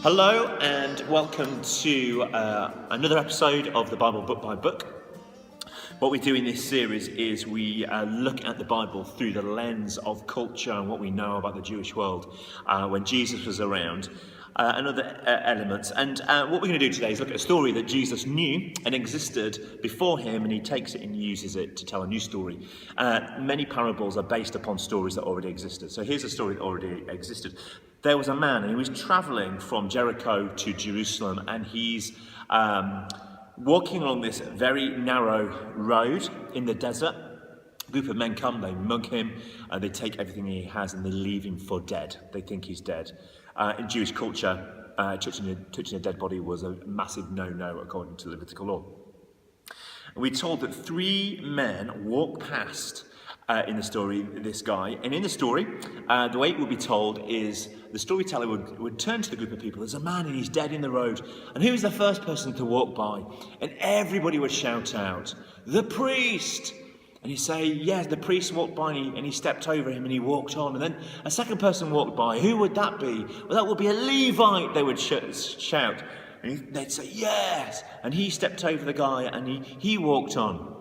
Hello and welcome to another episode of the Bible Book by Book. What we do in this series is we look at the Bible through the lens of culture and what we know about the Jewish world when Jesus was around and other elements. And what we're going to do today is look at a story that Jesus knew and existed before him, and he takes it and uses it to tell a new story. Many parables are based upon stories that already existed. So here's a story that already existed. There was a man, and he was traveling from Jericho to Jerusalem, and he's walking along this very narrow road in the desert. A group of men come, they mug him, they take everything he has, and they leave him for dead. They think he's dead. In Jewish culture, touching a dead body was a massive no-no according to Levitical law. And we're told that 3 men walk past in the story, this guy. And in the story, the way it would be told is the storyteller would turn to the group of people. There's a man and he's dead in the road. And who's the first person to walk by? And everybody would shout out, "The priest!" And he'd say, yes, the priest walked by and he stepped over him and he walked on. And then a second person walked by. Who would that be? Well, that would be a Levite, they would shout. And they'd say, yes. And he stepped over the guy and he walked on.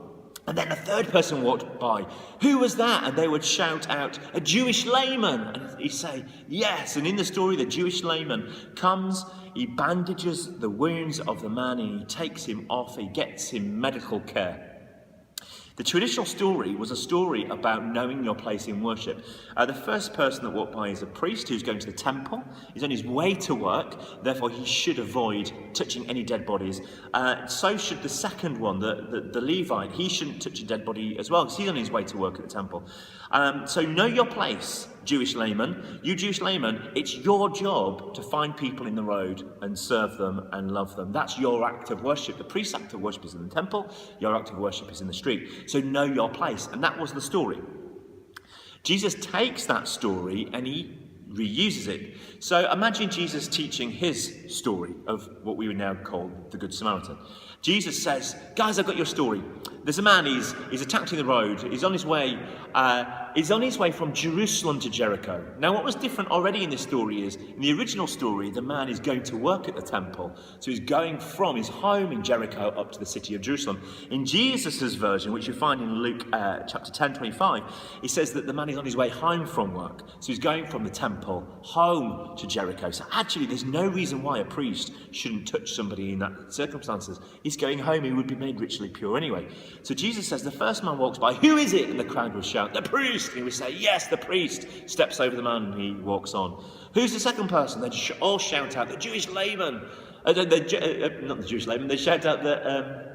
And then a third person walked by. Who was that? And they would shout out, a Jewish layman. And he'd say, yes. And in the story, the Jewish layman comes, he bandages the wounds of the man and he takes him off, he gets him medical care. The traditional story was a story about knowing your place in worship. The first person that walked by is a priest who's going to the temple. He's on his way to work, therefore he should avoid touching any dead bodies. So should the second one, the Levite. He shouldn't touch a dead body as well, because he's on his way to work at the temple. So know your place, Jewish layman. You Jewish layman, it's your job to find people in the road and serve them and love them. That's your act of worship. The priest's act of worship is in the temple. Your act of worship is in the street. So know your place. And that was the story. Jesus takes that story and he reuses it. So imagine Jesus teaching his story of what we would now call the Good Samaritan. Jesus says, guys, I've got your story. There's a man, he's attacked in the road. He's on his way from Jerusalem to Jericho. Now, what was different already in this story is, in the original story, the man is going to work at the temple. So he's going from his home in Jericho up to the city of Jerusalem. In Jesus' version, which you find in Luke chapter 10:25, it says that the man is on his way home from work. So he's going from the temple home to Jericho. So actually, there's no reason why a priest shouldn't touch somebody in that circumstances. He's going home, he would be made ritually pure anyway. So Jesus says, the first man walks by, who is it? And the crowd would shout, the priest. And he would say, yes, the priest. Steps over the man and he walks on. Who's the second person? They'd all shout out, the Jewish layman. Not the Jewish layman, they shout out the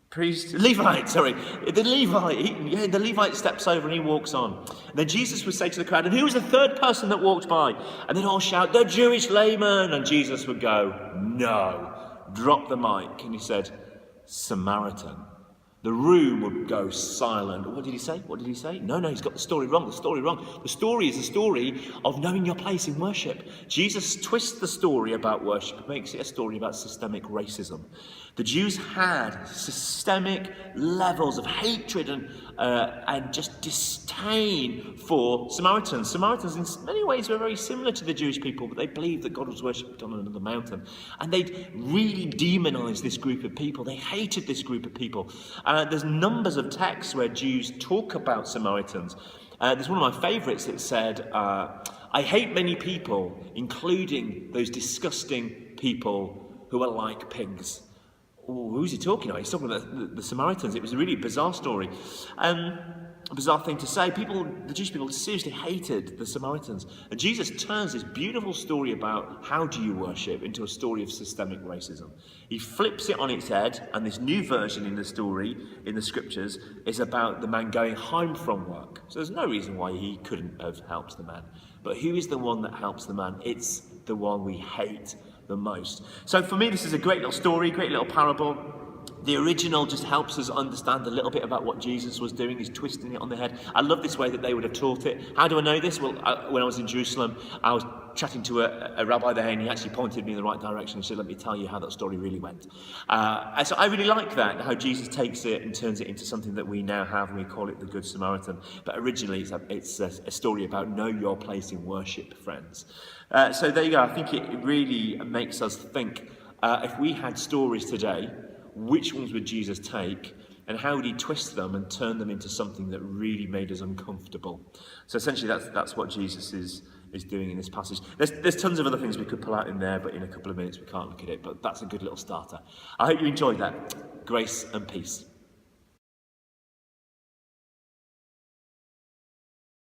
priest, Levite, sorry. The Levite steps over and he walks on. And then Jesus would say to the crowd, and who was the third person that walked by? And they'd all shout, the Jewish layman. And Jesus would go, no. Drop the mic. And he said, Samaritan. The room would go silent. What did he say? What did he say? No, he's got the story wrong. The story wrong. The story is a story of knowing your place in worship. Jesus twists the story about worship and makes it a story about systemic racism. The Jews had systemic levels of hatred and just disdain for Samaritans. Samaritans in many ways were very similar to the Jewish people, but they believed that God was worshipped on another mountain. And they'd really demonized this group of people. They hated this group of people. There's numbers of texts where Jews talk about Samaritans. There's one of my favourites that said, I hate many people, including those disgusting people who are like pigs. Oh, who's he talking about? He's talking about the Samaritans. It was a really bizarre story. A bizarre thing to say. The Jewish people seriously hated the Samaritans. And Jesus turns this beautiful story about how do you worship into a story of systemic racism. He flips it on its head, and this new version in the story, in the scriptures, is about the man going home from work. So there's no reason why he couldn't have helped the man. But who is the one that helps the man? It's the one we hate the most. So for me, this is a great little story, great little parable. The original just helps us understand a little bit about what Jesus was doing. He's twisting it on the head. I love this way that they would have taught it. How do I know this? Well, when I was in Jerusalem, I was chatting to a rabbi there, and he actually pointed me in the right direction and said, let me tell you how that story really went. And so I really like that, how Jesus takes it and turns it into something that we now have, and we call it the Good Samaritan. But originally, it's a story about know your place in worship, friends. So there you go. I think it really makes us think, if we had stories today, which ones would Jesus take, and how would he twist them and turn them into something that really made us uncomfortable? So essentially that's what Jesus is doing in this passage. There's tons of other things we could pull out in there, but in a couple of minutes we can't look at it. But that's a good little starter. I hope you enjoyed that. Grace and peace.